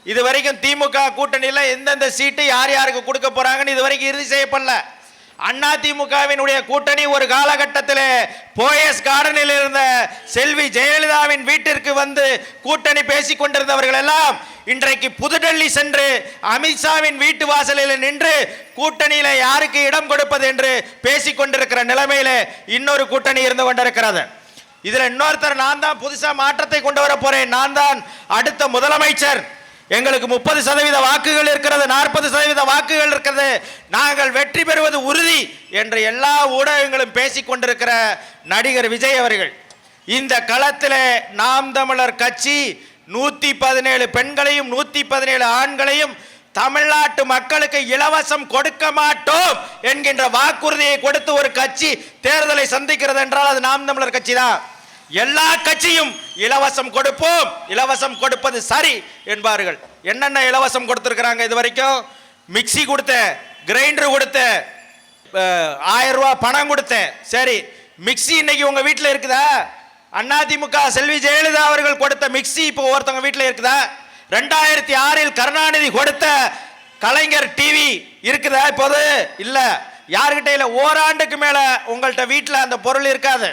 இதுவரைக்கும் திமுக கூட்டணியில் எந்தெந்த சீட்டு யார் யாருக்கு கொடுக்க போறாங்கன்னு இதுவரைக்கும் இறுதி செய்யப்படல. அண்ணா திமுகவினுடைய கூட்டணி ஒரு காலகட்டத்தில் போயஸ் கார்டனில் இருந்த செல்வி ஜெயலலிதாவின் வீட்டிற்கு வந்து கூட்டணி பேசிக் கொண்டிருந்தவர்கள் எல்லாம் இன்றைக்கு புதுடெல்லி சென்று அமித்ஷாவின் வீட்டு வாசலில் நின்று கூட்டணியில யாருக்கு இடம் கொடுப்பது என்று பேசிக் கொண்டிருக்கிற நிலைமையில இன்னொரு கூட்டணி இருந்து கொண்டிருக்கிறது. இதுல இன்னொருத்தர், நான் தான் புதுசா மாற்றத்தை கொண்டு வர போறேன், நான் தான் அடுத்த முதலமைச்சர், எங்களுக்கு 30% வாக்குகள் இருக்கிறது, 40% வாக்குகள் இருக்கிறது, நாங்கள் வெற்றி பெறுவது உறுதி என்று எல்லா ஊடகங்களும் பேசிக் கொண்டிருக்கிற நடிகர் விஜய் அவர்கள் இந்த களத்தில் நாம் தமிழர் கட்சி 117 பெண்களையும் 117 ஆண்களையும் தமிழ்நாட்டு மக்களுக்கு இலவசம் கொடுக்க மாட்டோம் என்கின்ற வாக்குறுதியை கொடுத்து ஒரு கட்சி தேர்தலை சந்திக்கிறது என்றால் அது நாம் தமிழர் கட்சி தான். எல்லா கட்சியும் இலவசம் கொடுப்போம், இலவசம் கொடுப்பது சரி என்பார்கள். என்னென்ன இலவசம் கொடுத்திருக்கிறாங்க இது வரைக்கும்? மிக்சி கொடுத்தேன், கிரைண்டர் கொடுத்தேன், 1000 ரூபாய் பணம் கொடுத்தேன். சரி, மிக்சி இன்னைக்கு உங்க வீட்டில் இருக்குதா? அதிமுக செல்வி ஜெயலலிதா அவர்கள் கொடுத்த மிக்சி இப்போ ஒருத்தவங்க வீட்டில் இருக்குதா? 2006 கருணாநிதி கொடுத்த கலைஞர் டிவி இருக்குதா? இப்போது இல்ல. யாருக்கிட்ட இல்ல. ஓராண்டுக்கு மேல உங்கள்கிட்ட வீட்டில் அந்த பொருள் இருக்காது.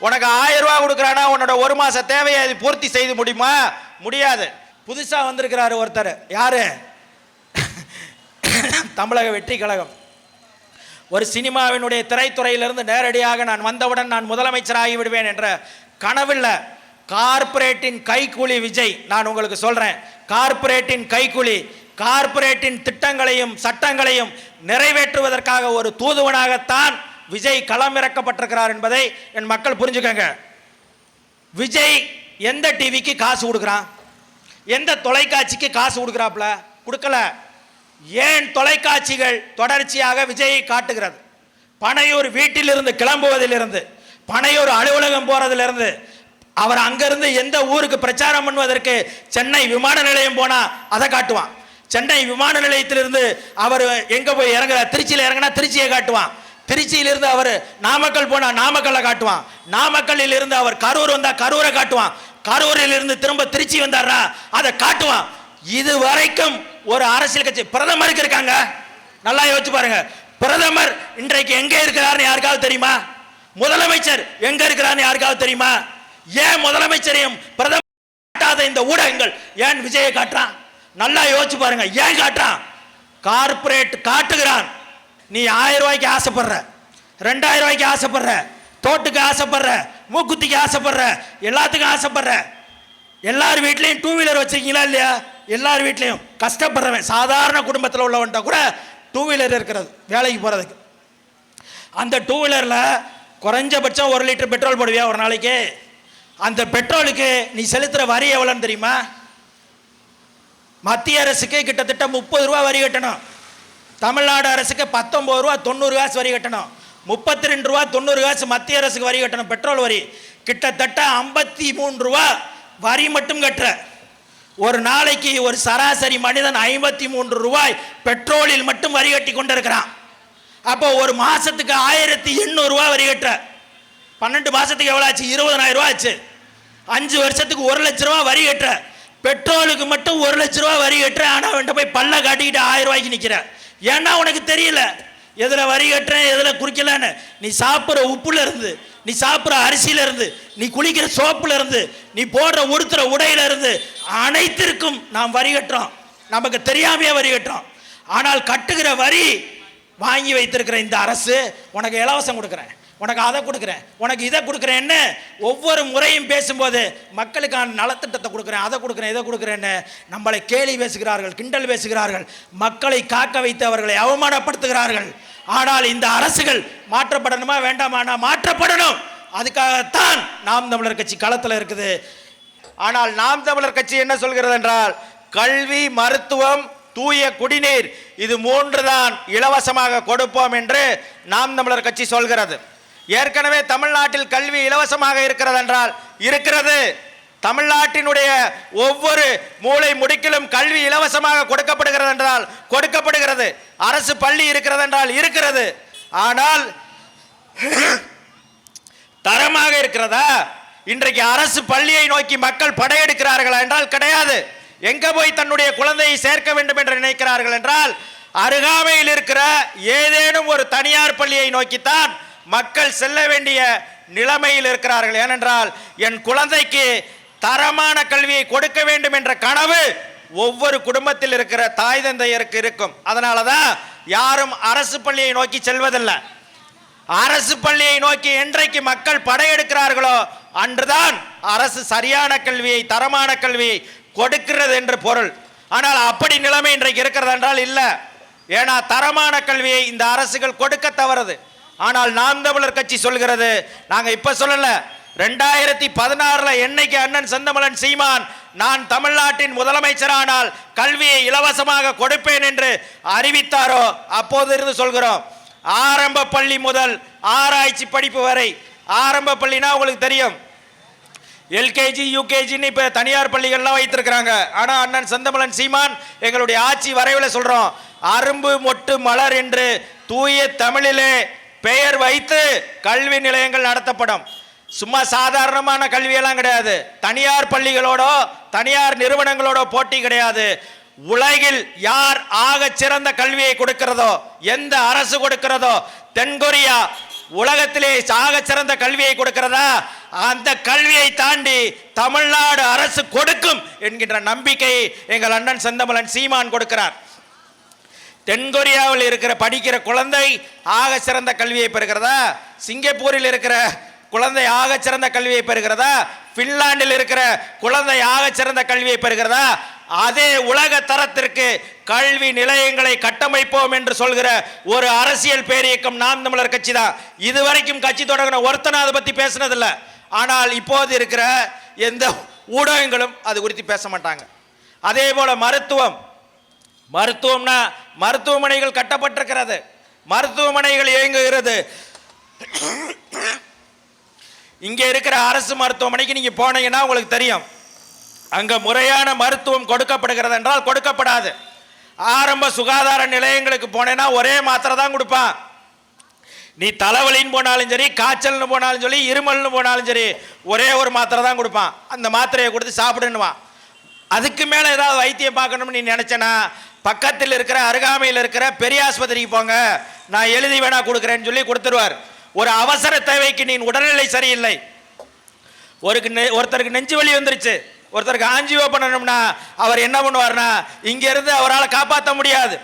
உனக்கு 1000 ரூபாய் கொடுக்குறானா உன்னோட ஒரு மாச தேவையை அது பூர்த்தி செய்து முடியுமா? முடியாது. புதுசா வந்திருக்கிறாரு ஒருத்தர். யாரு? தமிழக வெற்றி கழகம். ஒரு சினிமாவினுடைய திரைத்துறையிலிருந்து நேரடியாக நான் வந்தவுடன் நான் முதலமைச்சர் ஆகிவிடுவேன் என்ற கனவில்லை. கார்பரேட்டின் கைக்கூலி விஜய். நான் உங்களுக்கு சொல்றேன், கார்பரேட்டின் கைக்கூலி, கார்பரேட்டின் திட்டங்களையும் சட்டங்களையும் நிறைவேற்றுவதற்காக ஒரு தூதுவனாகத்தான் விஜய் களமிறக்கப்பட்டிருக்கிறார் என்பதை என் மக்கள் புரிஞ்சுக்கங்க. விஜய் எந்த டிவிக்கு காசு கொடுக்குறான்? எந்த தொலைக்காட்சிக்கு காசு கொடுக்குறாப்ல? கொடுக்கல. ஏன் தொலைக்காட்சிகள் தொடர்ச்சியாக விஜயை காட்டுகிறது? பனையூர் வீட்டிலிருந்து கிளம்புவதிலிருந்து, பனையூர் அலுவலகம் போறதிலிருந்து, அவர் அங்கிருந்து எந்த ஊருக்கு பிரச்சாரம் பண்ணுவதற்கு சென்னை விமான நிலையம் போனா அதை காட்டுவான். சென்னை விமான நிலையத்திலிருந்து அவர் எங்க போய் இறங்குறார், திருச்சியில் இறங்கினா திருச்சியை காட்டுவான். திருச்சியிலிருந்து அவர் நாமக்கல் போனா நாமக்கல்லை காட்டுவான். நாமக்கல்லில் இருந்து அவர் கரூர் வந்தா கரூரை காட்டுவான். கரூரில் இருந்து திரும்ப திருச்சி வந்தாரா அதை காட்டுவான். இது வரைக்கும் ஒரு அரசியல் கட்சி பிரதமருக்கு இருக்காங்க. நல்லா யோசிச்சு பாருங்க. பிரதமர் இன்றைக்கு எங்க இருக்கிறார்னு யாருக்காவது தெரியுமா? முதலமைச்சர் எங்க இருக்கிறார்னு யாருக்காவது தெரியுமா? ஏன் முதலமைச்சரையும் பிரதமர் இந்த ஊடகங்கள் ஏன் விஜயை காட்டுறான்? நல்லா யோசிச்சு பாருங்க. ஏன் காட்டுறான்? கார்பரேட் காட்டுகிறான். நீ 1000 ரூபாய்க்கு ஆசைப்படுற, 2000 ரூபாய்க்கு ஆசைப்படுற, தோட்டுக்கு ஆசைப்படுற, மூக்குத்திக்கு ஆசைப்படுற, எல்லாத்துக்கும் ஆசைப்படுற. எல்லார் வீட்லையும் 2 வீலர் வச்சிருக்கீங்களா இல்லையா? எல்லார் வீட்லையும் கஷ்டப்படுறவன் சாதாரண குடும்பத்தில் உள்ளவன்ட்ட கூட 2 வீலர் இருக்கிறது வேலைக்கு போறதுக்கு. அந்த 2 வீலர்ல குறைஞ்சபட்சம் 1 லிட்டர் பெட்ரோல் போடுவியா ஒரு நாளைக்கு? அந்த பெட்ரோலுக்கு நீ செலுத்துற வரி எவ்வளோன்னு தெரியுமா? மத்திய அரசுக்கு கிட்டத்தட்ட 30 ரூபா வரி கட்டணும். தமிழ்நாடு அரசுக்கு 19 ரூபா 90 காசு வரி கட்டணும். 32 ரூபா 90 காசு மத்திய அரசுக்கு வரி கட்டணும், பெட்ரோல் வரி. கிட்டத்தட்ட 53 ரூபா வரி மட்டும் கட்டுற. ஒரு நாளைக்கு ஒரு சராசரி மனிதன் 53 ரூபாய் பெட்ரோலில் மட்டும் வரி கட்டி கொண்டிருக்கிறான். அப்போ ஒரு மாசத்துக்கு 1800 ரூபாய் வரி கட்டுற. 12 மாசத்துக்கு எவ்வளோ ஆச்சு? 20,000 ரூபா ஆச்சு. 5 வருஷத்துக்கு 1 லட்ச ரூபா வரி கட்டுற. பெட்ரோலுக்கு மட்டும் 1 லட்ச ரூபா வரி கட்டுற. ஆனால் அவன்கிட்ட போய் பல்ல காட்டிக்கிட்டு 1000 ரூபாய்க்கு நிற்கிற. ஏன்னா உனக்கு தெரியல எதில் வரி கட்டுறேன் எதில் குறிக்கலன்னு. நீ சாப்பிட்ற உப்புல இருந்து, நீ சாப்பிட்ற அரிசியில இருந்து, நீ குளிக்கிற சோப்புல இருந்து, நீ போடுற உடுத்துற உடையில இருந்து அனைத்திற்கும் நாம் வரி கட்டுறோம். நமக்கு தெரியாமையே வரி கட்டுறோம். ஆனால் கட்டுகிற வரி வாங்கி வைத்திருக்கிற இந்த அரசு உனக்கு இலவசம் கொடுக்குறேன், உனக்கு அதை கொடுக்குறேன், உனக்கு இதை கொடுக்குறேன்னு ஒவ்வொரு முறையும் பேசும்போது மக்களுக்கான நலத்திட்டத்தை கொடுக்குறேன், அதை கொடுக்குறேன், இதை கொடுக்குறேன்னு நம்மளை கேலி பேசுகிறார்கள், கிண்டல் பேசுகிறார்கள். மக்களை காக்க வைத்து அவர்களை அவமானப்படுத்துகிறார்கள். ஆனால் இந்த அரசுகள் மாற்றப்படணுமா வேண்டாமானா மாற்றப்படணும். அதுக்காகத்தான் நாம் தமிழர் கட்சி களத்தில் இருக்குது. ஆனால் நாம் தமிழர் கட்சி என்ன சொல்கிறது என்றால், கல்வி, மருத்துவம், தூய குடிநீர் இது 3 தான் இலவசமாக கொடுப்போம் என்று நாம் தமிழர் கட்சி சொல்கிறது. ஏற்கனவே தமிழ்நாட்டில் கல்வி இலவசமாக இருக்கிறது என்றால் இருக்கிறது. தமிழ்நாட்டினுடைய ஒவ்வொரு மூலை முடுக்கிலும் கல்வி இலவசமாக கொடுக்கப்படுகிறது என்றால் கொடுக்கப்படுகிறது. அரசு பள்ளி இருக்கிறது என்றால் இருக்கிறது. ஆனால் தரமாக இருக்கிறதா? இன்றைக்கு அரசு பள்ளியை நோக்கி மக்கள் படையெடுக்கிறார்களா என்றால் கிடையாது. எங்க போய் தன்னுடைய குழந்தையை சேர்க்க வேண்டும் என்று நினைக்கிறார்கள் என்றால் அருகாமையில் இருக்கிற ஏதேனும் ஒரு தனியார் பள்ளியை நோக்கித்தான் மக்கள் செல்ல வேண்டிய நிலைமையில் இருக்கிறார்கள். ஏனென்றால் என் குழந்தைக்கு தரமான கல்வியை கொடுக்க வேண்டும் என்ற கனவு ஒவ்வொரு குடும்பத்தில் இருக்கிற தாய் தந்தையருக்கு இருக்கும். அதனாலதான் யாரும் அரசு பள்ளியை நோக்கி செல்வதில்லை. அரசு பள்ளியை நோக்கி என்றைக்கு மக்கள் படையெடுக்கிறார்களோ அன்றுதான் அரசு சரியான கல்வியை தரமான கல்வியை கொடுக்கிறது என்று பொருள். ஆனால் அப்படி நிலைமை இன்றைக்கு இருக்கிறது என்றால் இல்லை. ஏன்னா தரமான கல்வியை இந்த அரசுகள் கொடுக்க தவறுது. ஆனால் நாம் தமிழர் கட்சி சொல்கிறது, நாங்க இப்ப சொல்லல, 2016 என்னைக்கு அண்ணன் செந்தமிழன் சீமான் நான் தமிழ்நாட்டின் முதலமைச்சரானால் கல்வியை இலவசமாக கொடுப்பேன் என்று அறிவித்தாரோ அப்போது இருந்து சொல்கிறோம். ஆரம்ப பள்ளி முதல் ஆராய்ச்சி படிப்பு வரை, ஆரம்ப பள்ளினா உங்களுக்கு தெரியும், எல்கேஜி யூகேஜின்னு இப்ப தனியார் பள்ளிகள்லாம் வைத்திருக்கிறாங்க. ஆனா அண்ணன் செந்தமிழன் சீமான் எங்களுடைய ஆட்சி வரைவில் சொல்றோம், அரும்பு மொட்டு மலர் என்று தூய தமிழிலே பெயர் வைத்து கல்வி நிலையங்கள் நடத்தப்படும். சும்மா சாதாரணமான கல்வியெல்லாம் கிடையாது. தனியார் பள்ளிகளோடோ தனியார் நிறுவனங்களோட போட்டி கிடையாது. உலகில் யார் ஆக சிறந்த கல்வியை கொடுக்கிறதோ, எந்த அரசு கொடுக்கிறதோ, தென்கொரியா உலகத்திலே ஆக சிறந்த கல்வியை கொடுக்கிறதா, அந்த கல்வியை தாண்டி தமிழ்நாடு அரசு கொடுக்கும் என்கின்ற நம்பிக்கை எங்கள் அண்ணன் செந்தமிழன் சீமான் கொடுக்கிறார். தென்கொரியாவில் இருக்கிற படிக்கிற குழந்தை ஆக சிறந்த கல்வியை பெறுகிறதா, சிங்கப்பூரில் இருக்கிற குழந்தை ஆக சிறந்த கல்வியை பெறுகிறதா, பின்லாண்டில் இருக்கிற குழந்தை ஆக சிறந்த கல்வியை பெறுகிறதா, அதே உலக தரத்திற்கு கல்வி நிலையங்களை கட்டமைப்போம் என்று சொல்கிற ஒரு அரசியல் பேரியக்கம் நாம் தமிழர் கட்சி தான். இதுவரைக்கும் கட்சி தொடங்கின ஒருத்தனை அதை பத்தி பேசினதில்லை. ஆனால் இப்போது இருக்கிற எந்த ஊடகங்களும் அது குறித்து பேச மாட்டாங்க. அதே போல மருத்துவம்னா மருத்துவமனைகள் கட்டப்பட்டிருக்கிறது, மருத்துவமனைகள் இயங்குகிறது. இங்க இருக்கிற அரசு மருத்துவமனைக்கு நீங்க போனீங்கன்னா உங்களுக்கு தெரியும், அங்க முறையான மருத்துவம் கொடுக்கப்படுகிறது என்றால் கொடுக்கப்படாது. ஆரம்ப சுகாதார நிலையங்களுக்கு போனேன்னா ஒரே மாத்திரை தான் கொடுப்பான். நீ தலைவலின்னு போனாலும் சரி, காய்ச்சல்னு போனாலும் சரி, இருமல்னு போனாலும் சரி, ஒரே ஒரு மாத்திரை தான் கொடுப்பான். அந்த மாத்திரையை கொடுத்து சாப்பிடுன்னுவான். அதுக்கு மேல ஏதாவது வைத்தியம் பார்க்கணும்னு நீ நினைச்சனா பக்கத்தில் இருக்கிற அருகாமையில் இருக்கிற பெரிய ஆஸ்பத்திரிக்கு போங்க, நான் எழுதி வேணா கொடுக்குறேன்னு சொல்லி கொடுத்துருவார். ஒரு அவசர தேவைக்கு நீ உடல்நிலை சரியில்லை, ஒருத்தருக்கு நெஞ்சு வலி வந்துருச்சு, ஒருத்தருக்கு ஆஞ்சியோ பண்ணணும்னா அவர் என்ன பண்ணுவார்னா இங்க இருந்து அவரால் காப்பாற்ற முடியாது.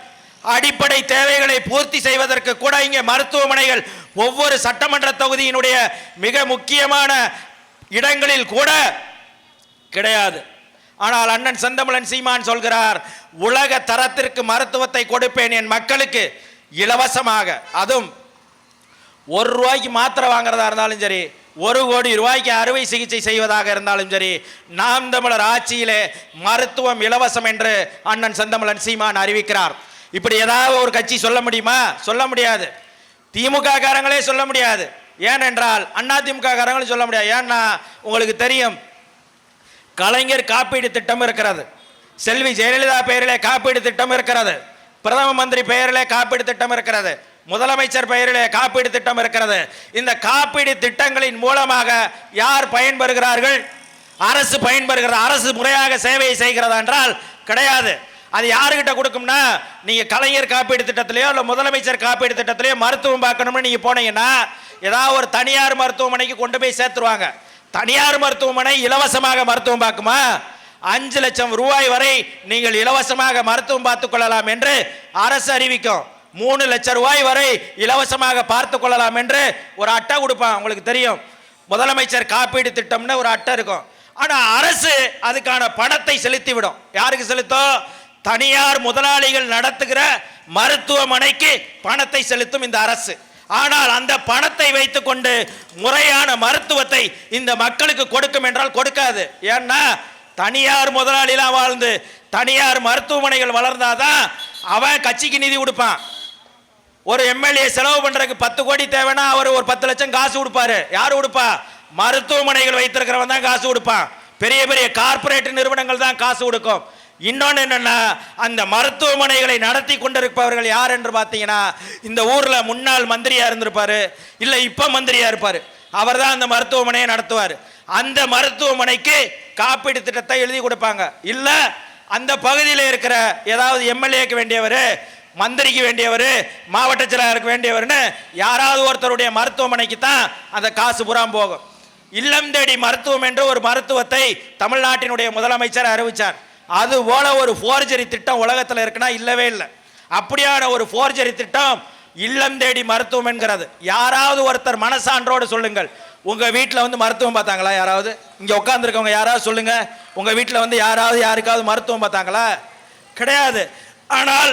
அடிப்படை தேவைகளை பூர்த்தி செய்வதற்கு கூட இங்கே மருத்துவமனைகள் ஒவ்வொரு சட்டமன்ற தொகுதியினுடைய மிக முக்கியமான இடங்களில் கூட கிடையாது. ஆனால் அண்ணன் செந்தமிழன் சீமான் சொல்கிறார், உலக தரத்திற்கு மருத்துவத்தை கொடுப்பேன் என் மக்களுக்கு இலவசமாக. அதுவும் ₹1 மாத்திரை வாங்குறதா இருந்தாலும் சரி, 1 கோடி ரூபாய்க்கு அறுவை சிகிச்சை செய்வதாக இருந்தாலும் சரி, நாம் தமிழர் ஆட்சியிலே மருத்துவம் இலவசம் என்று அண்ணன் செந்தமிழன் சீமான் அறிவிக்கிறார். இப்படி ஏதாவது ஒரு கட்சி சொல்ல முடியுமா? சொல்ல முடியாது. திமுக காரங்களே சொல்ல முடியாது. ஏனென்றால் அண்ணா திமுக காரங்களும் சொல்ல முடியாது. ஏன்னா உங்களுக்கு தெரியும், கலைஞர் காப்பீடு திட்டம் இருக்கிறது, செல்வி ஜெயலலிதா பெயரிலே காப்பீடு திட்டம் இருக்கிறது, பிரதம மந்திரி பெயரிலே காப்பீடு திட்டம் இருக்கிறது, முதலமைச்சர் பெயரிலே காப்பீடு திட்டம் இருக்கிறது. இந்த காப்பீடு திட்டங்களின் மூலமாக யார் பயன்பெறுகிறார்கள்? அரசு பயன்பெறுகிறது. அரசு முறையாக சேவையை செய்கிறதா என்றால் கிடையாது. அது யாருக்கிட்ட கொடுக்கும்னா, நீங்க கலைஞர் காப்பீடு திட்டத்திலேயோ இல்லை முதலமைச்சர் காப்பீடு திட்டத்திலேயோ மருத்துவம் பார்க்கணும்னு நீங்க போனீங்கன்னா ஏதாவது ஒரு தனியார் மருத்துவமனைக்கு கொண்டு போய் சேர்த்துருவாங்க. தனியார் மருத்துவமனை இலவசமாக மருத்துவம் பார்க்குமா? 5 லட்சம் ரூபாய் வரை நீங்கள் இலவசமாக மருத்துவம் பார்த்துக் கொள்ளலாம் என்று அரசு அறிவிக்கும். 3 லட்சம் ரூபாய் வரை இலவசமாக பார்த்து கொள்ளலாம் என்று ஒரு அட்டை கொடுப்பான். உங்களுக்கு தெரியும், முதலமைச்சர் காப்பீடு திட்டம்னு ஒரு அட்டை இருக்கும். ஆனா அரசு அதுக்கான பணத்தை செலுத்தி விடும். யாருக்கு செலுத்தும்? தனியார் முதலாளிகள் நடத்துகிற மருத்துவமனைக்கு பணத்தை செலுத்தும் இந்த அரசு. ஆனால் அந்த பணத்தை வைத்துக் கொண்டு முறையான மருத்துவத்தை இந்த மக்களுக்கு கொடுக்கும் என்றால் கொடுக்காது. ஏன்னா தனியார் முதலாளிலாம் வாழ்ந்து தனியார் மருத்துவமனைகள் வளர்ந்தாதான் அவன் கட்சிக்கு நிதி கொடுப்பான். ஒரு எம்எல்ஏ செலவு பண்றதுக்கு 10 கோடி தேவைன்னா அவர் ஒரு 10 லட்சம் காசு கொடுப்பாரு. யாரு கொடுப்பா? மருத்துவமனைகள் வைத்திருக்கிறவன் தான் காசு கொடுப்பான். பெரிய பெரிய கார்பரேட் நிறுவனங்கள் தான் காசு கொடுக்கும். இன்னொன்று என்னன்னா, அந்த மருத்துவமனைகளை நடத்தி கொண்டிருப்பவர்கள் யார் என்று பார்த்தீங்கன்னா, இந்த ஊர்ல முன்னாள் மந்திரியா இருந்திருப்பாரு, இல்ல இப்ப மந்திரியா இருப்பாரு, அவர் தான் அந்த மருத்துவமனையை நடத்துவார். அந்த மருத்துவமனைக்கு காப்பீடு திட்டத்தை எழுதி கொடுப்பாங்க. இல்ல அந்த பகுதியில் இருக்கிற ஏதாவது எம்எல்ஏக்கு வேண்டியவர், மந்திரிக்கு வேண்டியவர், மாவட்ட செயலாளருக்கு வேண்டியவர்னு யாராவது ஒருத்தருடைய மருத்துவமனைக்கு தான் அந்த காசு புறம் போகும். இல்லம் தேடி மருத்துவம் என்ற ஒரு மருத்துவத்தை தமிழ்நாட்டினுடைய முதலமைச்சர் அறிவித்தார். அது போல ஒரு ஃபோர்ஜரி திட்டம் உலகத்தில் இருக்குன்னா இல்லவே இல்லை. அப்படியான ஒரு ஃபோர்ஜரி திட்டம் இல்லம் தேடி மருத்துவம் என்கிறது. யாராவது ஒருத்தர் மனசான்றோடு சொல்லுங்கள், உங்க வீட்டில் வந்து மருத்துவம் பார்த்தாங்களா? யாராவது இங்கே உட்காந்துருக்கவங்க யாராவது சொல்லுங்க, உங்க வீட்டில் வந்து யாராவது யாருக்காவது மருத்துவம் பார்த்தாங்களா? கிடையாது. ஆனால்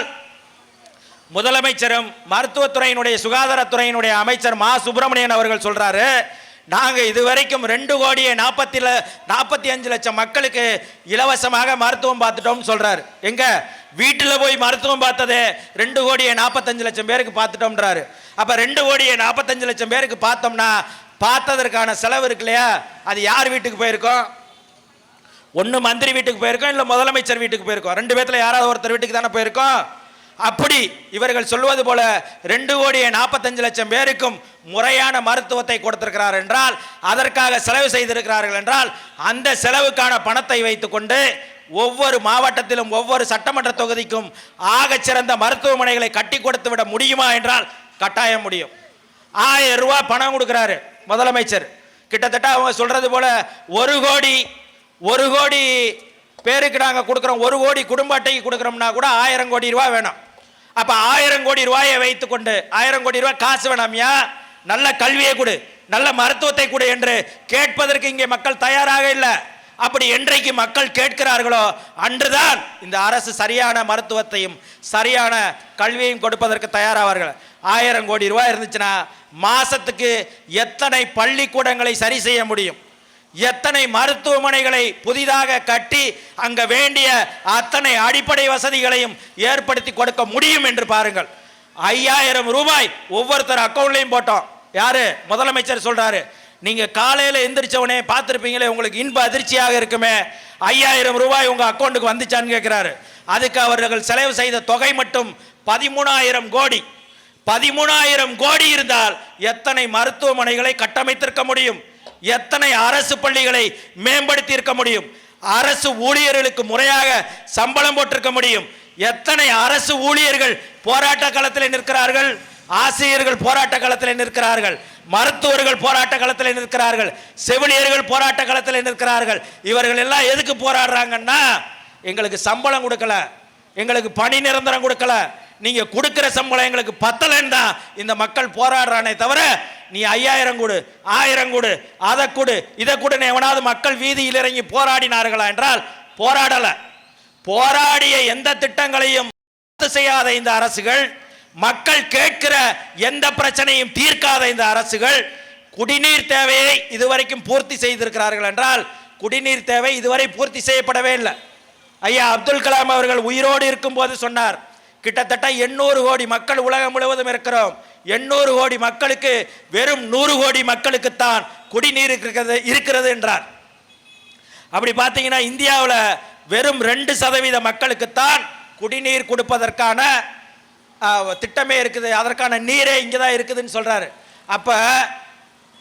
முதலமைச்சரும் மருத்துவத்துறையினுடைய சுகாதாரத்துறையினுடைய அமைச்சர் மா சுப்பிரமணியன் அவர்கள் சொல்றாரு, நாங்கள் இதுவரைக்கும் 2,45,00,000 மக்களுக்கு இலவசமாக மருத்துவம் பார்த்துட்டோம்னு சொல்றாரு. எங்க வீட்டில் போய் மருத்துவம் பார்த்ததே 2,45,00,000 பேருக்கு பார்த்துட்டோம்ன்றாரு. அப்ப 2,45,00,000 பேருக்கு பார்த்தோம்னா பார்த்ததற்கான செலவு இருக்கு இல்லையா, அது யார் வீட்டுக்கு போயிருக்கோம்? ஒன்று மந்திரி வீட்டுக்கு போயிருக்கோம், இல்லை முதலமைச்சர் வீட்டுக்கு போயிருக்கோம். 2 பேர்த்துல யாராவது ஒருத்தர் வீட்டுக்கு தானே போயிருக்கோம். அப்படி இவர்கள் சொல்வது போல 2,45,00,000 பேருக்கும் முறையான மருத்துவத்தை கொடுத்திருக்கிறார் என்றால், அதற்காக செலவு செய்திருக்கிறார்கள் என்றால், அந்த செலவுக்கான பணத்தை வைத்துக்கொண்டு ஒவ்வொரு மாவட்டத்திலும் ஒவ்வொரு சட்டமன்ற தொகுதிக்கும் ஆகச் சிறந்த மருத்துவமனைகளை கட்டி கொடுத்து விட முடியுமா என்றால் கட்டாயம் முடியும். 1000 ரூபாய் பணம் கொடுக்கிறாரு முதலமைச்சர். கிட்டத்தட்ட அவங்க சொல்றது போல 1 கோடி பேருக்கு நாங்கள் கொடுக்குறோம், 1 கோடி குடும்ப அட்டைக்கு கொடுக்குறோம்னா கூட 1000 கோடி ரூபாய் வேணும். அப்ப 1000 கோடி ரூபாயை வைத்துக்கொண்டு 1000 கோடி ரூபாய் காசு வேணாமியா, நல்ல கல்வியை கொடு, நல்ல மருத்துவத்தை கொடு என்று கேட்பதற்கு இங்கே மக்கள் தயாராக இல்லை. அப்படி என்றைக்கு மக்கள் கேட்கிறார்களோ அன்றுதான் இந்த அரசு சரியான மருத்துவத்தையும் சரியான கல்வியையும் கொடுப்பதற்கு தயாராவார்கள். 1000 கோடி ரூபாய் இருந்துச்சுன்னா மாசத்துக்கு எத்தனை பள்ளிக்கூடங்களை சரி செய்ய முடியும், எத்தனை மருத்துவமனைகளை புதிதாக கட்டி அங்க வேண்டிய அத்தனை அடிப்படை வசதிகளையும் ஏற்படுத்தி கொடுக்க முடியும் என்று பாருங்கள். 5000 ரூபாய் ஒவ்வொருத்தர் அக்கௌண்ட்லையும் போட்டோம். யாரு? முதலமைச்சர் சொல்றாரு, நீங்க காலையில எந்திரிச்சவனே பார்த்திருப்பீங்களே, உங்களுக்கு இன்ப அதிர்ச்சியாக இருக்குமே, 5000 ரூபாய் உங்க அக்கௌண்ட்டுக்கு வந்துச்சான்னு கேட்கிறாரு. அதுக்கு அவர்கள் செலவு செய்த தொகை மட்டும் 13,000 கோடி. 13,000 கோடி இருந்தால் எத்தனை மருத்துவமனைகளை கட்டமைத்திருக்க முடியும், எத்தனை அரசு பள்ளிகளை மேம்படுத்தி இருக்க முடியும், அரசு ஊழியர்களுக்கு முறையாக சம்பளம் போட்டிருக்க முடியும், எத்தனை அரசு ஊழியர்கள் போராட்ட களத்தில் நிற்கிறார்கள், ஆசிரியர்கள் போராட்ட களத்தில் நிற்கிறார்கள், மருத்துவர்கள் போராட்ட களத்தில் நிற்கிறார்கள், செவிலியர்கள் போராட்ட களத்தில் நிற்கிறார்கள். இவர்கள் எல்லாம் எதுக்கு போராடுறாங்கன்னா, எங்களுக்கு சம்பளம் கொடுக்கல, எங்களுக்கு பணி நிரந்தரம் கொடுக்கல, நீங்க கொடுக்கிற சம்பளம் எங்களுக்கு பத்தலன்னு தான் இந்த மக்கள் போராடுறானே தவிர, நீ 5000 கொடு, 1000 கொடு, அதை கொடு, இதை கொடுன்னு எவனாவது மக்கள் வீதியில் இறங்கி போராடினார்களா என்றால் போராடல. போராடிய எந்த திட்டங்களையும் செய்யாத இந்த அரசுகள், மக்கள் கேட்கிற எந்த பிரச்சனையும் தீர்க்காத இந்த அரசுகள், குடிநீர் தேவையை இதுவரைக்கும் பூர்த்தி செய்திருக்கிறார்கள் என்றால், குடிநீர் தேவை இதுவரை பூர்த்தி செய்யப்படவே இல்லை. ஐயா அப்துல் கலாம் அவர்கள் உயிரோடு இருக்கும் போது சொன்னார், கிட்டத்தட்ட 800 கோடி மக்கள் உலகம் முழுவதும் இருக்கிறோம், 800 கோடி மக்களுக்கு வெறும் 100 கோடி மக்களுக்குத்தான் குடிநீர் இருக்கிறது என்றார். அப்படி பார்த்தீங்கன்னா இந்தியாவில் வெறும் 2% மக்களுக்குத்தான் குடிநீர் கொடுப்பதற்கான திட்டமே இருக்குது, அதற்கான நீரே இங்கே தான் இருக்குதுன்னு சொல்றாரு. அப்ப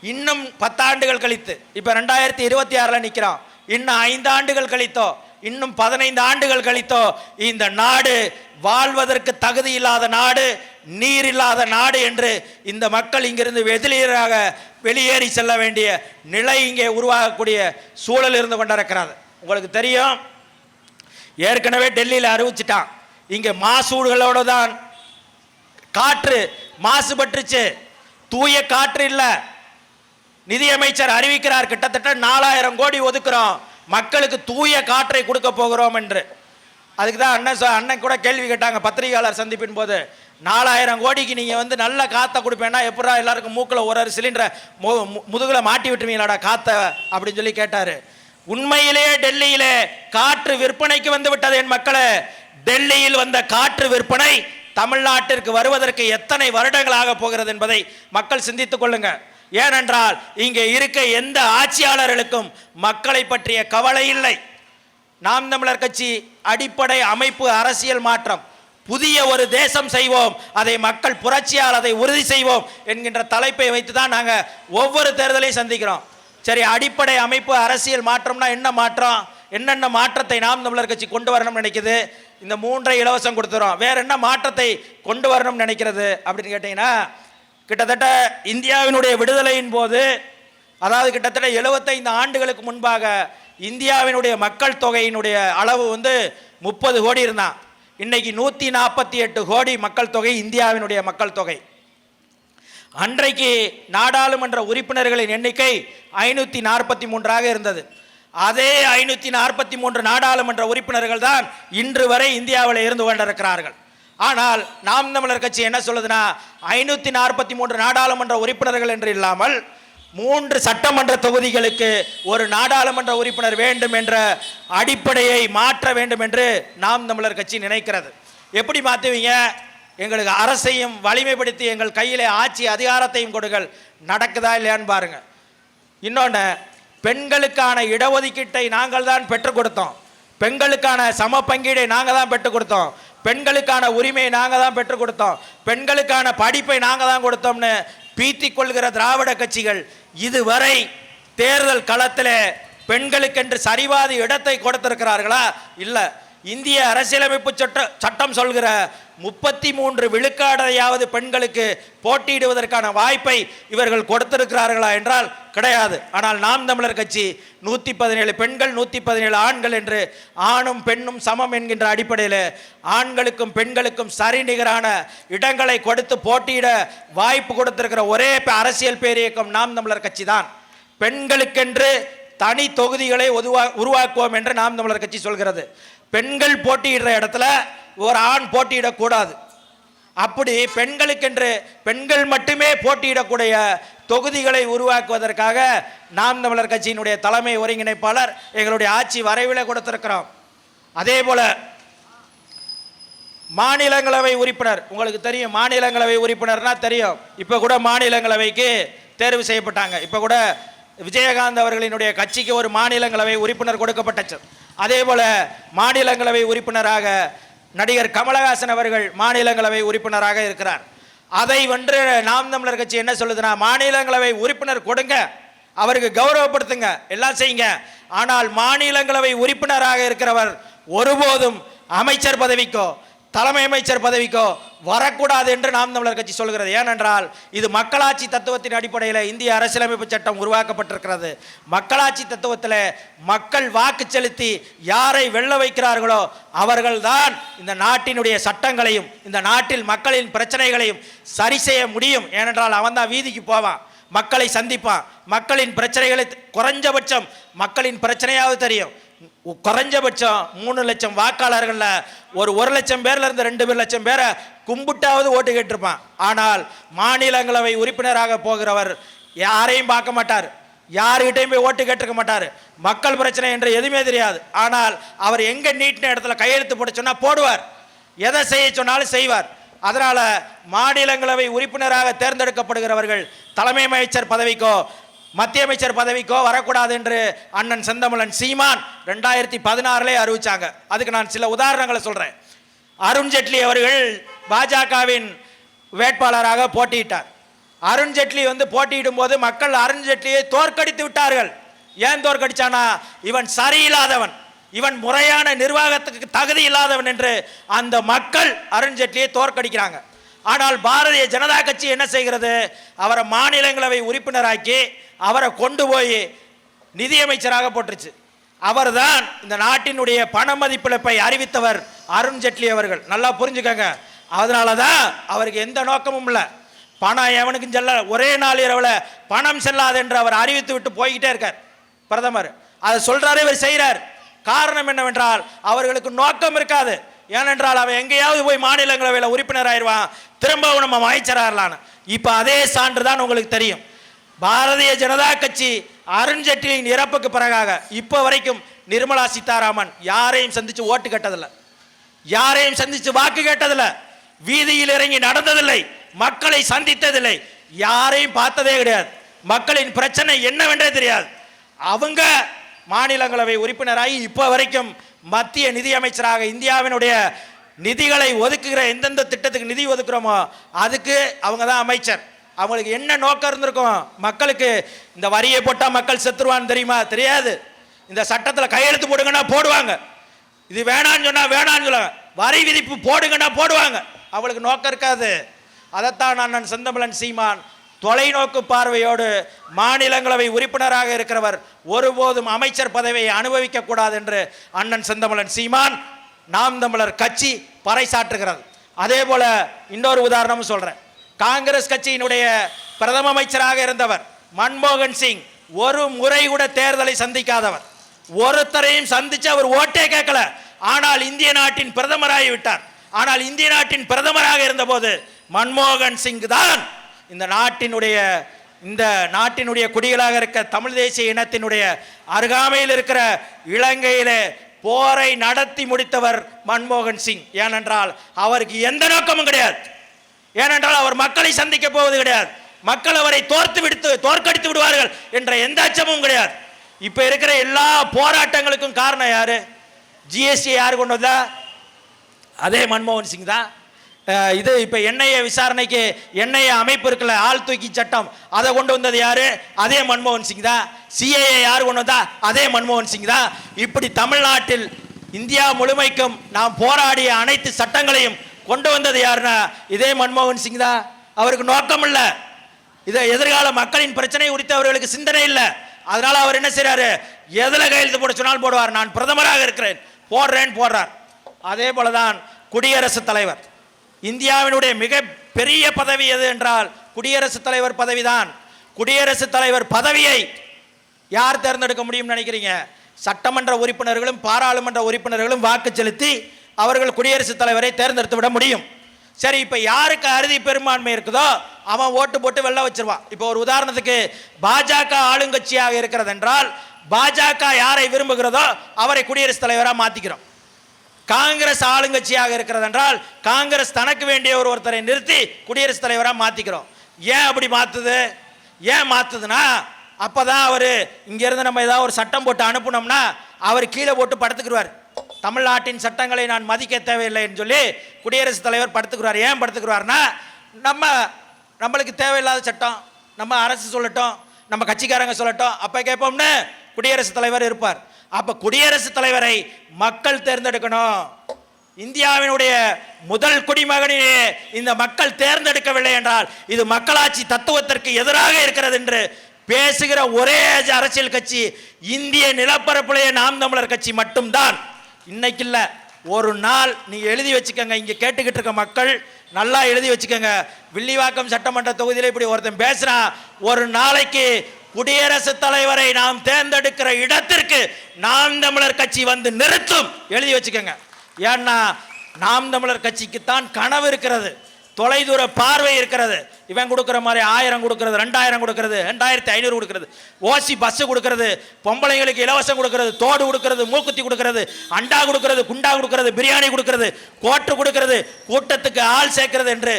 இன்னும் 10 ஆண்டுகள் கழித்து, இப்ப 2026 நிற்கிறோம், இன்னும் 5 ஆண்டுகள் கழித்தோ, இன்னும் 15 ஆண்டுகள் கழித்தோ இந்த நாடு வாழ்வதற்கு தகுதி இல்லாத நாடு, நீர் இல்லாத நாடு என்று இந்த மக்கள் இங்கிருந்து வெளியேறி செல்ல வேண்டிய நிலை இங்கே உருவாகக்கூடிய சூழல் இருந்து கொண்டிருக்கிறது. உங்களுக்கு தெரியும், ஏற்கனவே டெல்லியில் அறிவிச்சிட்டான், இங்கே மாசூடுகளோடு தான் காற்று மாசுபட்டுச்சு, தூய காற்று இல்லை. நிதியமைச்சர் அறிவிக்கிறார், கிட்டத்தட்ட 4000 கோடி ஒதுக்குறோம், மக்களுக்கு தூய காற்றை கொடுக்க போகிறோம் என்று. அதுக்கு தான் அண்ணன் கூட கேள்வி கேட்டாங்க பத்திரிகையாளர் சந்திப்பின் போது, 4000 கோடிக்கு நீங்க நல்ல காற்றை கொடுப்பேன்னா எப்படா எல்லாருக்கும் மூக்கில் ஒரு சிலிண்டரை முதுகுல மாட்டி விட்டுருவீங்களாடா காற்றை அப்படின்னு சொல்லி கேட்டாரு. உண்மையிலேயே டெல்லியிலே காற்று விற்பனைக்கு வந்து விட்டது. என் மக்களே, டெல்லியில் வந்த காற்று விற்பனை தமிழ்நாட்டிற்கு வருவதற்கு எத்தனை வருடங்களாக போகிறது என்பதை மக்கள் சிந்தித்துக் கொள்ளுங்க. ஏனென்றால் இங்கே இருக்க எந்த ஆட்சியாளர்களுக்கும் மக்களை பற்றிய கவலை இல்லை. நாம் தமிழர் கட்சி அடிப்படை அமைப்பு அரசியல் மாற்றம், புதிய ஒரு தேசம் செய்வோம், அதை மக்கள் புரட்சியால் அதை உறுதி செய்வோம் என்கின்ற தலைப்பை வைத்து தான் நாங்கள் ஒவ்வொரு தேர்தலையும் சந்திக்கிறோம். சரி, அடிப்படை அமைப்பு அரசியல் மாற்றம்னா என்ன மாற்றம்? என்னென்ன மாற்றத்தை நாம் தமிழர் கட்சி கொண்டு வரணும்னு நினைக்குது? இந்த 3 இலவசம் கொடுத்துறோம். வேற என்ன மாற்றத்தை கொண்டு வரணும்னு நினைக்கிறது அப்படின்னு கேட்டீங்கன்னா, கிட்டத்தட்ட இந்தியாவினுடைய விடுதலையின் போது, அதாவது கிட்டத்தட்ட 75 ஆண்டுகளுக்கு முன்பாக இந்தியாவினுடைய மக்கள் தொகையினுடைய அளவு 30 கோடி இருந்தான். இன்னைக்கு 148 கோடி மக்கள் தொகை இந்தியாவினுடைய மக்கள் தொகை. அன்றைக்கு நாடாளுமன்ற உறுப்பினர்களின் எண்ணிக்கை 543ஆக இருந்தது. அதே 543 நாடாளுமன்ற உறுப்பினர்கள் தான் இன்று வரை இந்தியாவில் இருந்து கொண்டிருக்கிறார்கள். ஆனால் நாம் தமிழர் கட்சி என்ன சொல்லுதுன்னா, 543 நாடாளுமன்ற உறுப்பினர்கள் என்று இல்லாமல் 3 சட்டமன்ற தொகுதிகளுக்கு ஒரு நாடாளுமன்ற உறுப்பினர் வேண்டும் என்ற அடிப்படையை மாற்ற வேண்டும் என்று நாம் தமிழர் கட்சி நினைக்கிறது. எப்படி மாற்றுவீங்க? எங்களுக்கு அரசையும் வலிமைப்படுத்தி எங்கள் கையிலே ஆட்சி அதிகாரத்தையும் கொடுங்கள். நடக்குதா இல்லையான்னு பாருங்க. இன்னொன்று, பெண்களுக்கான இடஒதுக்கீட்டை நாங்கள் தான் பெற்றுக் கொடுத்தோம். பெண்களுக்கான சம பங்கீடை நாங்கள் தான் பெற்றுக் கொடுத்தோம். பெண்களுக்கான உரிமையை நாங்கள் தான் பெற்றுக் கொடுத்தோம். பெண்களுக்கான படிப்பை நாங்கள் தான் கொடுத்தோம்னு பீத்திக் கொள்கிற திராவிட கட்சிகள் இதுவரை தேர்தல் களத்தில் பெண்களுக்கென்று சரிவாதி இடத்தை கொடுத்திருக்கிறார்களா? இல்லை. இந்திய அரசியலமைப்பு சட்டம் சொல்கிற 33 விழுக்காடையாவது பெண்களுக்கு போட்டியிடுவதற்கான வாய்ப்பை இவர்கள் கொடுத்திருக்கிறார்களா என்றால் கிடையாது. ஆனால் நாம் தமிழர் கட்சி 117 பெண்கள் 117 ஆண்கள் என்று ஆணும் பெண்ணும் சமம் என்கின்ற அடிப்படையில் ஆண்களுக்கும் பெண்களுக்கும் சரிநிகரான இடங்களை கொடுத்து போட்டியிட வாய்ப்பு கொடுத்திருக்கிற ஒரே அரசியல் பேரியக்கம் நாம் தமிழர் கட்சி தான். பெண்களுக்கென்று தனி தொகுதிகளை உருவாக்குவோம் என்று நாம் தமிழர் கட்சி சொல்கிறது. பெண்கள் போட்டியிடுற இடத்துல ஒரு ஆண் போட்டியிடக்கூடாது. அப்படி பெண்களுக்கென்று பெண்கள் மட்டுமே போட்டியிடக்கூடிய தொகுதிகளை உருவாக்குவதற்காக நாம் தமிழர் கட்சியினுடைய தலைமை ஒருங்கிணைப்பாளர் எங்களுடைய ஆட்சி வரைவில் கொடுத்திருக்கிறோம். அதே போல மாநிலங்களவை உறுப்பினர், உங்களுக்கு தெரியும் மாநிலங்களவை உறுப்பினர்னா தெரியும். இப்போ கூட மாநிலங்களவைக்கு தேர்வு செய்யப்பட்டாங்க. இப்போ கூட விஜயகாந்த் அவர்களினுடைய கட்சிக்கு ஒரு மாநிலங்களவை உறுப்பினர் கொடுக்கப்பட்டுச்சு. அதே போல மாநிலங்களவை உறுப்பினராக நடிகர் கமலஹாசன் அவர்கள் மாநிலங்களவை உறுப்பினராக இருக்கிறார். அதை வென்று நாம் தமிழர் கட்சி என்ன சொல்லுதுன்னா, மாநிலங்களவை உறுப்பினர் கொடுங்க, அவருக்கு கௌரவப்படுத்துங்க, எல்லாம் செய்யுங்க. ஆனால் மாநிலங்களவை உறுப்பினராக இருக்கிறவர் ஒருபோதும் அமைச்சர் பதவிக்கோ தலைமை அமைச்சர் பதவிக்கோ வரக்கூடாது என்று நாம் தமிழர் கட்சி சொல்கிறது. ஏனென்றால் இது மக்களாட்சி தத்துவத்தின் அடிப்படையில் இந்திய அரசியலமைப்பு சட்டம் உருவாக்கப்பட்டிருக்கிறது. மக்களாட்சி தத்துவத்தில் மக்கள் வாக்கு செலுத்தி யாரை வெல்ல வைக்கிறார்களோ அவர்கள்தான் இந்த நாட்டினுடைய சட்டங்களையும் இந்த நாட்டில் மக்களின் பிரச்சனைகளையும் சரி செய்ய முடியும். ஏனென்றால் அவன் தான் வீதிக்கு போவான், மக்களை சந்திப்பான், மக்களின் பிரச்சனைகளை குறைஞ்சபட்சம் மக்களின் பிரச்சனையாவது தெரியும். குறைஞ்சபட்சம் 3 லட்சம் வாக்காளர்களில் ஒரு 1 லட்சம் பேர்ல இருந்து 2 லட்சம் பேரை கும்பிட்டாவது ஓட்டு கேட்டிருப்பான். ஆனால் மாநிலங்களவை உறுப்பினராக போகிறவர் யாரையும் பார்க்க மாட்டார், யாருக்கிட்டையும் போய் ஓட்டு கேட்டிருக்க மாட்டார். மக்கள் பிரச்சனை என்று எதுவுமே தெரியாது. ஆனால் அவர் எங்கே நீட்டின இடத்துல கையெழுத்து போட சொன்னால் போடுவார், எதை செய்ய சொன்னாலும் செய்வார். அதனால் மாநிலங்களவை உறுப்பினராக தேர்ந்தெடுக்கப்படுகிறவர்கள் தலைமை அமைச்சர் பதவிக்கோ மத்திய அமைச்சர் பதவிக்கோ வரக்கூடாது என்று அண்ணன் செந்தமிழன் சீமான் 2016 அறிவிச்சாங்க. அதுக்கு நான் சில உதாரணங்களை சொல்கிறேன். அருண்ஜேட்லி அவர்கள் பாஜகவின் வேட்பாளராக போட்டியிட்டார். அருண்ஜேட்லி போட்டியிடும் போது மக்கள் அருண்ஜேட்லியை தோற்கடித்து விட்டார்கள். ஏன் தோற்கடிச்சானா, இவன் சரியில்லாதவன், இவன் முறையான நிர்வாகத்துக்கு தகுதி இல்லாதவன் என்று அந்த மக்கள் அருண்ஜேட்லியை தோற்கடிக்கிறாங்க. ஆனால் பாரதிய ஜனதா கட்சி என்ன செய்கிறது, அவரை மாநிலங்களவை உறுப்பினராக்கி அவரை கொண்டு போய் நிதியமைச்சராக போட்டுருச்சு. அவர் தான் இந்த நாட்டினுடைய பண மதிப்பிழப்பை அறிவித்தவர் அருண்ஜேட்லி அவர்கள். நல்லா புரிஞ்சுக்கங்க. அதனால தான் அவருக்கு எந்த நோக்கமும் இல்லை, பணம் எவனுக்கும் செல்ல, ஒரே நாள் இரவில் பணம் செல்லாது என்று அவர் அறிவித்து விட்டு போய்கிட்டே இருக்கார் பிரதமர். அதை சொல்றாரு, இவர் செய்கிறார். காரணம் என்னவென்றால் அவர்களுக்கு நோக்கம் இருக்காது. ஏனென்றால் அவன் எங்கேயாவது போய் மாநிலங்களவையில் உறுப்பினர் ஆயிடுவான், திரும்பவும் நம்ம அமைச்சராகலான்னு. இப்போ அதே சான்று தான் உங்களுக்கு தெரியும். பாரதிய ஜனதா கட்சி அருண்ஜேட்லியின் இறப்புக்கு பிறகாக இப்போ வரைக்கும் நிர்மலா சீதாராமன் யாரையும் சந்தித்து ஓட்டு கேட்டதில்லை, யாரையும் சந்தித்து வாக்கு கேட்டதில்லை, வீதியில் இறங்கி நடந்ததில்லை, மக்களை சந்தித்ததில்லை, யாரையும் பார்த்ததே கிடையாது. மக்களின் பிரச்சனை என்னவென்றே தெரியாது. அவங்க மாநிலங்களவை உறுப்பினராகி இப்போ வரைக்கும் மத்திய நிதியமைச்சராக இந்தியாவினுடைய நிதிகளை ஒதுக்குகிற எந்தெந்த திட்டத்துக்கு நிதி ஒதுக்குறோமோ அதுக்கு அவங்க தான் அமைச்சர். அவங்களுக்கு என்ன நோக்கம் இருந்திருக்கும், மக்களுக்கு இந்த வரியை போட்டால் மக்கள் செத்துருவான்னு தெரியுமா? தெரியாது. இந்த சட்டத்தில் கையெழுத்து போடுங்கன்னா போடுவாங்க, இது வேணான்னு சொன்னா வேணான்னு சொல்லுவாங்க, வரி விதிப்பு போடுங்கன்னா போடுவாங்க. அவளுக்கு நோக்கம் இருக்காது. அதைத்தான் அண்ணன் செந்தமிழன் சீமான் தொலைநோக்கு பார்வையோடு மாநிலங்களவை உறுப்பினராக இருக்கிறவர் ஒருபோதும் அமைச்சர் பதவியை அனுபவிக்க கூடாது என்று அண்ணன் செந்தமிழன் சீமான் நாம் தமிழர் கட்சி பறைசாற்றுகிறது. அதே போல இன்னொரு உதாரணமும் சொல்றேன். காங்கிரஸ் கட்சியினுடைய பிரதம அமைச்சராக இருந்தவர் மன்மோகன் சிங் ஒரு முறை கூட தேர்தலை சந்திக்காதவர், ஒருத்தரையும் சந்திச்சு அவர் ஓட்டே கேட்கல. ஆனால் இந்திய நாட்டின் பிரதமராகி விட்டார். ஆனால் இந்திய நாட்டின் பிரதமராக இருந்தபோது மன்மோகன் சிங் தான் இந்த நாட்டினுடைய குடிகளாக இருக்க தமிழ் தேசிய இனத்தினுடைய அருகாமையில் இருக்கிற இலங்கையிலே போரை நடத்தி முடித்தவர் மன்மோகன் சிங். ஏனென்றால் அவருக்கு எந்த நோக்கமும் கிடையாது. ஏனென்றால் அவர் மக்களை சந்திக்க போவது கிடையாது. மக்கள் அவரை தோற்கடித்து விடுவார்கள் என்ற எந்த அச்சமும் கிடையாது. இப்ப இருக்கிற எல்லா போராட்டங்களுக்கும் காரணம் யாரு? ஜிஎஸ்டி யாரு கொண்டு வந்தா? அதே மன்மோகன் சிங் தான். இது இப்ப என்ஐஏ விசாரணைக்கு என்ஐஏ அமைப்பு இருக்குல்ல, ஆள் தூக்கி சட்டம், அதை கொண்டு வந்தது யாரு? அதே மன்மோகன் சிங் தான். சிஏஏ யாரு கொண்டு வந்தா? அதே மன்மோகன் சிங் தான். இப்படி தமிழ்நாட்டில் இந்தியா முழுமைக்கும் நாம் போராடிய அனைத்து சட்டங்களையும் கொண்டு வந்தது யாருன்னா இதே மன்மோகன் சிங் தான். அவருக்கு நோக்கம் இல்லை, இதை எதிர்கால மக்களின் பிரச்சனை குறித்து அவர்களுக்கு சிந்தனை இல்லை. அதனால அவர் என்ன செய்யறாரு? எதுல கையெழுத்து போட சொன்னாலும் போடுவார். நான் பிரதமராக இருக்கிறேன், போடுறார். அதே போலதான் குடியரசுத் தலைவர். இந்தியாவினுடைய மிக பெரிய பதவி எது என்றால் குடியரசுத் தலைவர் பதவிதான். குடியரசுத் தலைவர் பதவியை யார் தேர்ந்தெடுக்க முடியும் நினைக்கிறீங்க? சட்டமன்ற உறுப்பினர்களும் பாராளுமன்ற உறுப்பினர்களும் வாக்கு செலுத்தி அவர்கள் குடியரசுத் தலைவரை தேர்ந்தெடுத்து விட முடியும். சரி, இப்ப யாருக்கு அறுதி பெரும்பான்மை இருக்குதோ அவன் ஓட்டு போட்டு வெல்ல வச்சிருவான். இப்போ ஒரு உதாரணத்துக்கு பாஜக ஆளுங்கட்சியாக இருக்கிறது என்றால் பாஜக யாரை விரும்புகிறதோ அவரை குடியரசுத் தலைவராக மாத்திக்கிறோம். காங்கிரஸ் ஆளுங்கட்சியாக இருக்கிறது என்றால் காங்கிரஸ் தனக்கு வேண்டிய ஒருத்தரை நிறுத்தி குடியரசுத் தலைவராக மாத்திக்கிறோம். ஏன் அப்படி மாத்துதுன்னா அப்பதான் அவரு இங்க இருந்து நம்ம ஏதாவது ஒரு சட்டம் போட்டு அனுப்புனோம்னா அவர் கீழே போட்டு படுத்துக்குவார். தமிழ்நாட்டின் சட்டங்களை நான் மதிக்க தேவையில்லைன்னு சொல்லி குடியரசுத் தலைவர் படுத்துக்கிறார். ஏன் படுத்துக்கிறார்னா நம்மளுக்கு தேவையில்லாத சட்டம் நம்ம அரசு சொல்லட்டும், நம்ம கட்சிக்காரங்க சொல்லட்டும், அப்ப கேட்போம்னு குடியரசுத் தலைவர் இருப்பார். அப்ப குடியரசுத் தலைவரை மக்கள் தேர்ந்தெடுக்கணும். இந்தியாவினுடைய முதல் குடிமகனையே இந்த மக்கள் தேர்ந்தெடுக்கவில்லை என்றால் இது மக்களாட்சி தத்துவத்திற்கு எதிராக இருக்கிறது என்று பேசுகிற ஒரே அரசியல் கட்சி இந்திய நிலப்பரப்புடைய நாம் தமிழர் கட்சி மட்டும்தான். இன்னைக்கு இல்ல, ஒரு நாள் நீங்க எழுதி வச்சுக்கோங்க. இங்க கேட்டுக்கிட்டு இருக்க மக்கள் நல்லா எழுதி வச்சுக்கோங்க. வில்லிவாக்கம் சட்டமன்ற தொகுதியில் இப்படி ஒருத்தன் பேசுறான், ஒரு நாளைக்கு குடியரசுத் தலைவரை நாம் தேர்ந்தெடுக்கிற இடத்திற்கு நாம் தமிழர் கட்சி வந்து நிறுத்தும். எழுதி வச்சுக்கோங்க. ஏன்னா நாம் தமிழர் கட்சிக்கு தான் கனவு இருக்கிறது, தொலைதூர பார்வை இருக்கிறது. இவன் கொடுக்கிற மாதிரி 1000 கொடுக்கிறது, 2000 கொடுக்கிறது, 2500 கொடுக்கிறது, ஓசி பஸ் கொடுக்கிறது, பொம்பளைங்களுக்கு இலவசம் கொடுக்கிறது, தோடு கொடுக்கிறது, மூக்குத்தி கொடுக்கிறது, அண்டா கொடுக்கிறது, குண்டா கொடுக்கிறது, பிரியாணி கொடுக்கிறது, கோட்டு கொடுக்கிறது, கூட்டத்துக்கு ஆள் சேர்க்கிறது என்று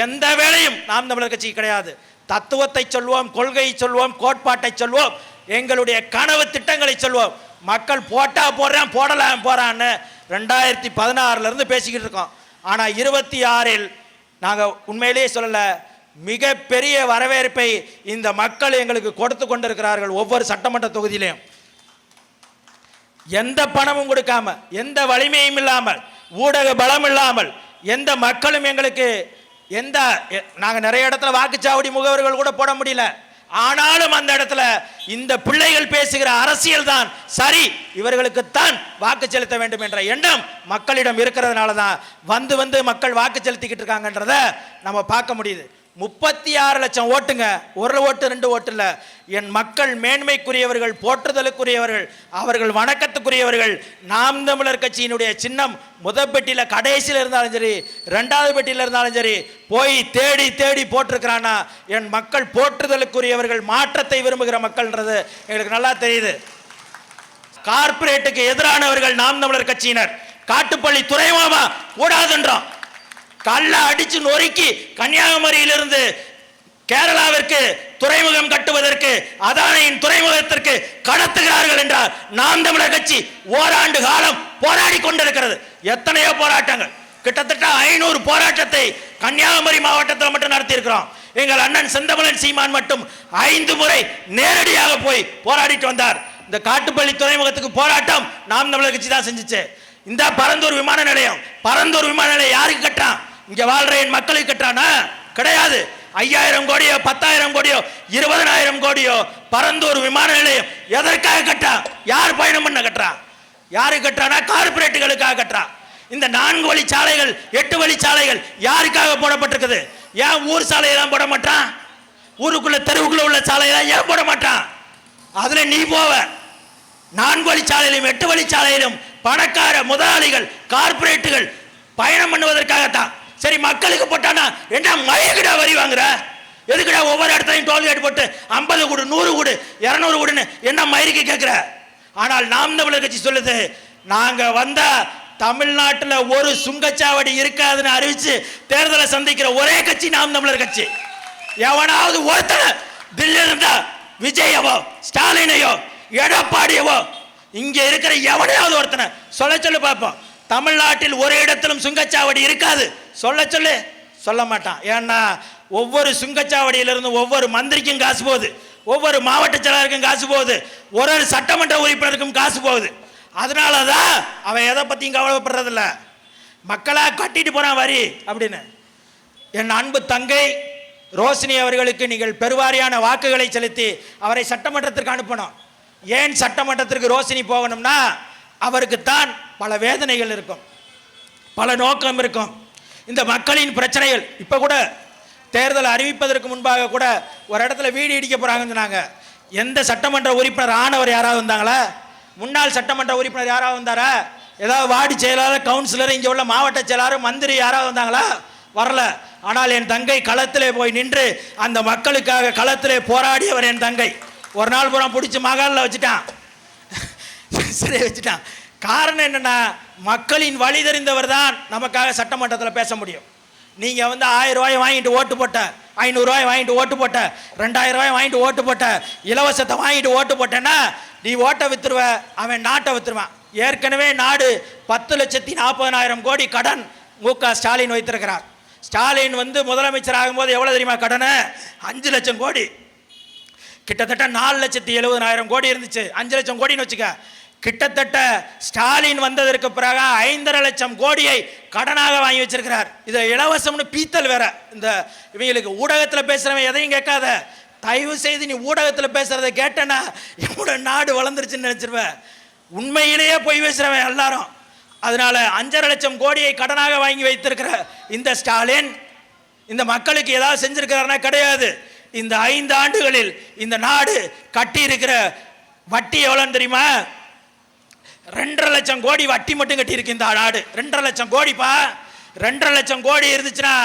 எந்த வேலையும் நாம் தமிழர் கட்சிக்கு கிடையாது. தத்துவத்தை சொல்வோம், கொள்கையை சொல்வோம், கோட்பாட்டை சொல்வோம், எங்களுடைய கனவு திட்டங்களை சொல்வோம். மக்கள் போட்டா போடுறான், போடலாம் போறான்னு 2016 இருந்து பேசிக்கிட்டு இருக்கோம். ஆனா 26 நாங்க உண்மையிலேயே சொல்லல, மிகப்பெரிய வரவேற்பை இந்த மக்கள் எங்களுக்கு கொடுத்து கொண்டிருக்கிறார்கள். ஒவ்வொரு சட்டமன்ற தொகுதியிலையும் எந்த பணமும் கொடுக்காம, எந்த வலிமையும் இல்லாமல், ஊடக பலம் இல்லாமல், எந்த மக்களும் எங்களுக்கு நாங்க நிறைய இடத்துல வாக்குச்சாவடி முகவர்கள் கூட போட முடியல. ஆனாலும் அந்த இடத்துல இந்த பிள்ளைகள் பேசுகிற அரசியல் தான் சரி, இவர்களுக்குத்தான் வாக்கு செலுத்த வேண்டும் என்ற எண்ணம் மக்களிடம் இருக்கிறதுனால தான் வந்து மக்கள் வாக்கு செலுத்திக்கிட்டு இருக்காங்கன்றத நம்ம பார்க்க முடியுது. 36 லட்சம் ஓட்டுங்க, 1 ஓட்டு 2 ஓட்டு இல்லை. என் மக்கள் மேன்மைக்குரியவர்கள், போற்றுதலுக்குரியவர்கள், அவர்கள் வணக்கத்துக்குரியவர்கள். நாம் தமிழர் கட்சியினுடைய சின்னம் முதல் பெட்டியில் கடைசியில் இருந்தாலும் சரி, 2வது பெட்டியில் இருந்தாலும் சரி, போய் தேடி போட்டிருக்கிறானா என் மக்கள் போற்றுதலுக்குரியவர்கள், மாற்றத்தை விரும்புகிற மக்கள்ன்றது எங்களுக்கு நல்லா தெரியுது. கார்பரேட்டுக்கு எதிரானவர்கள் நாம் தமிழர் கட்சியினர். காட்டுப்பள்ளி துறைமுகமா கூடாதுன்றோம். கல்ல அடிச்சு நொறுக்கி கன்னியாகுமரியிலிருந்து கேரளாவிற்கு துறைமுகம் கட்டுவதற்கு, அதானியின் துறைமுகத்திற்கு கடத்துகிறார்கள் என்றால் நாம் தமிழர் கட்சி ஓராண்டு காலம் போராடி கொண்டிருக்கிறது. எத்தனையோ போராட்டங்கள், கிட்டத்தட்ட 500 போராட்டத்தை கன்னியாகுமரி மாவட்டத்தில் மட்டும் நடத்தி இருக்கிறோம். எங்கள் அண்ணன் செந்தமிழன் சீமான் மட்டும் 5 முறை நேரடியாக போய் போராடிட்டு வந்தார். இந்த காட்டுப்பள்ளி துறைமுகத்துக்கு போராட்டம் நாம் தமிழர் கட்சி தான் செஞ்சுச்சு. இந்த பரந்தூர் விமான நிலையம் யாருக்கு கட்டான்? இங்க வாழ்ற என் மக்களுக்கு கட்டானா? கிடையாது. 5000 கோடியோ 10,000 கோடியோ 20,000 கோடியோ பரந்தூர் விமான நிலையம் எதற்காக கட்டான்? யார் பயணம் பண்ண கட்டுறான்? யாரு கட்டுறானா? கார்பரேட்டுகளுக்காக கட்டுறான். இந்த 4 வழி சாலைகள் 8 வழி சாலைகள் யாருக்காக போடப்பட்டிருக்குது? ஏன் ஊர் சாலையெல்லாம் போட மாட்டான்? ஊருக்குள்ள தெருவுக்குள்ள உள்ள சாலையெல்லாம் ஏன் போட மாட்டான்? அதுல நீ போவ. 4 வழி சாலையிலும் 8 வழி சாலையிலும் பணக்கார முதலாளிகள் கார்பரேட்டுகள் பயணம் பண்ணுவதற்காகத்தான். சரி, மக்களுக்கு போட்டானா என்ன மயக்கிடா வரி வாங்குற? எதுக்குடா ஒவ்வொரு இடத்துலையும் டோல்கேட் போட்டு 50 கூடு 100 கூடு 200 கூடுன்னு என்ன மயிருக்கு கேட்கிற? ஆனால் நாம் தமிழர் கட்சி சொல்லுது, நாங்க வந்த தமிழ்நாட்டில் ஒரு சுங்கச்சாவடி இருக்காதுன்னு அறிவிச்சு தேர்தலை சந்திக்கிற ஒரே கட்சி நாம் தமிழர் கட்சி. எவனாவது ஒருத்தனை தில்லி இருந்தா விஜயவோ ஸ்டாலினையோ எடப்பாடியவோ இங்க இருக்கிற எவனையாவது ஒருத்தனை சொல்ல பார்ப்போம். தமிழ்நாட்டில் ஒரு இடத்திலும் சுங்கச்சாவடி இருக்காது சொல்ல மாட்டான். ஏன்னா ஒவ்வொரு சுங்கச்சாவடியிலிருந்து ஒவ்வொரு மந்திரிக்கும் காசு போகுது, ஒவ்வொரு மாவட்ட செயலாளருக்கும் காசு போகுது, ஒரு சட்டமன்ற உறுப்பினருக்கும் காசு போகுது. அதனாலதான் அவன் எதை பத்தியும் கவலைப்படுறதில்ல. மக்களா கட்டிட்டு போறான் வரி அப்படின்னு. என் அன்பு தங்கை ரோஷினி அவர்களுக்கு நீங்கள் பெருவாரியான வாக்குகளை செலுத்தி அவரை சட்டமன்றத்திற்கு அனுப்பணும். ஏன் சட்டமன்றத்திற்கு ரோஷினி போகணும்னா, அவருக்குத்தான் பல வேதனைகள் இருக்கும், பல நோக்கம் இருக்கும். இந்த மக்களின் பிரச்சனைகள் இப்போ கூட தேர்தல் அறிவிப்பதற்கு முன்பாக கூட ஒரு இடத்துல வீடு இடிக்க போறாங்கன்னு சொன்னாங்க. எந்த சட்டமன்ற உறுப்பினர் ஆனவர் யாராவது வந்தாங்களா? முன்னாள் சட்டமன்ற உறுப்பினர் யாராவது வந்தாரா? ஏதாவது வார்டு செயலாளர், கவுன்சிலர், இங்கே உள்ள மாவட்ட செயலாளர், மந்திரி யாராவது வந்தாங்களா? வரல. ஆனால் என் தங்கை களத்திலே போய் நின்று அந்த மக்களுக்காக களத்திலே போராடியவர் என் தங்கை. ஒரு நாள் பூரா பிடிச்சி மகாலில் வச்சுட்டான், சிறை வச்சுட்டான். காரணம் என்னன்னா, மக்களின் வழி தெரிந்தவர் தான் நமக்காக சட்டமன்றத்தில் பேச முடியும். நீங்கள் வந்து 1000 ரூபாய் வாங்கிட்டு ஓட்டு போட்ட, 500 ரூபாய் வாங்கிட்டு ஓட்டு போட்ட, 2000 ரூபாய் வாங்கிட்டு ஓட்டு போட்ட, இலவசத்தை வாங்கிட்டு ஓட்டு போட்டேன்னா நீ ஓட்டை வித்துருவ, அவன் நாட்டை வித்துருவான். ஏற்கனவே நாடு 10,40,000 கோடி கடன் மு.க. ஸ்டாலின் வைத்திருக்கிறார். ஸ்டாலின் வந்து முதலமைச்சர் ஆகும்போது எவ்வளோ தெரியுமா கடனை? 5 லட்சம் கோடி. கிட்டத்தட்ட 4,70,000 கோடி இருந்துச்சு. 5 லட்சம் கோடின்னு வச்சுக்க. கிட்டத்தட்ட ஸ்டாலின் வந்ததற்கு பிறகு 5,5 லட்சம் கோடியை கடனாக வாங்கி வச்சிருக்கிறார். இது இலவசம்னு பீத்தல் வேற. இந்த இவங்களுக்கு ஊடகத்தில் பேசுறவன் எதையும் கேட்காத. தயவு செய்து நீ ஊடகத்தில் பேசுறதை கேட்டனா என்னோட நாடு வளர்ந்துருச்சுன்னு நினைச்சிருவேன். உண்மையிலேயே போய் பேசுறவன் எல்லாரும். அதனால 5,5 லட்சம் கோடியை கடனாக வாங்கி வைத்திருக்கிற இந்த ஸ்டாலின் இந்த மக்களுக்கு ஏதாவது செஞ்சிருக்கிறார்னா கிடையாது. இந்த 5 ஆண்டுகளில் இந்த நாடு கட்டி இருக்கிற வட்டி எவ்வளோன்னு தெரியுமா? 2,5 லட்சம் கோடி வட்டி மட்டும் கட்டி இருக்கு இந்த நாடு. 2,5 லட்சம் கோடிப்பா. 2,5 லட்சம் கோடி இருந்துச்சுன்னா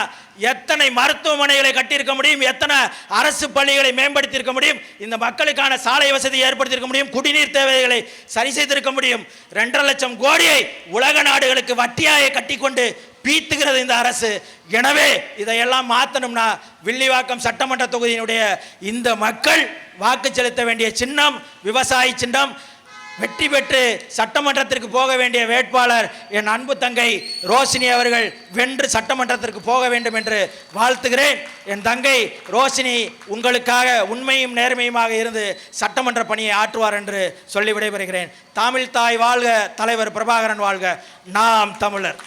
எத்தனை மருத்துவமனைகளை கட்டியிருக்க முடியும், எத்தனை அரசு பள்ளிகளை மேம்படுத்தி இருக்க முடியும், இந்த மக்களுக்கான சாலை வசதி ஏற்படுத்தியிருக்க முடியும், குடிநீர் தேவைகளை சரி செய்திருக்க முடியும். 2,5 லட்சம் கோடியை உலக நாடுகளுக்கு வட்டியாக கட்டி கொண்டு பீத்துகிறது இந்த அரசு. எனவே இதையெல்லாம் மாற்றணும்னா வில்லிவாக்கம் சட்டமன்ற தொகுதியினுடைய இந்த மக்கள் வாக்கு செலுத்த வேண்டிய சின்னம் விவசாயி சின்னம். வெற்றி பெற்று சட்டமன்றத்திற்கு போக வேண்டிய வேட்பாளர் என் அன்பு தங்கை ரோஷினி அவர்கள் வென்று சட்டமன்றத்திற்கு போக வேண்டும் என்று வாழ்த்துகிறேன். என் தங்கை ரோஷினி உங்களுக்காக உண்மையும் நேர்மையுமாக இருந்து சட்டமன்ற பணியை ஆற்றுவார் என்று சொல்லி விடைபெறுகிறேன். தமிழ் தாய் வாழ்க, தலைவர் பிரபாகரன் வாழ்க, நாம் தமிழர்.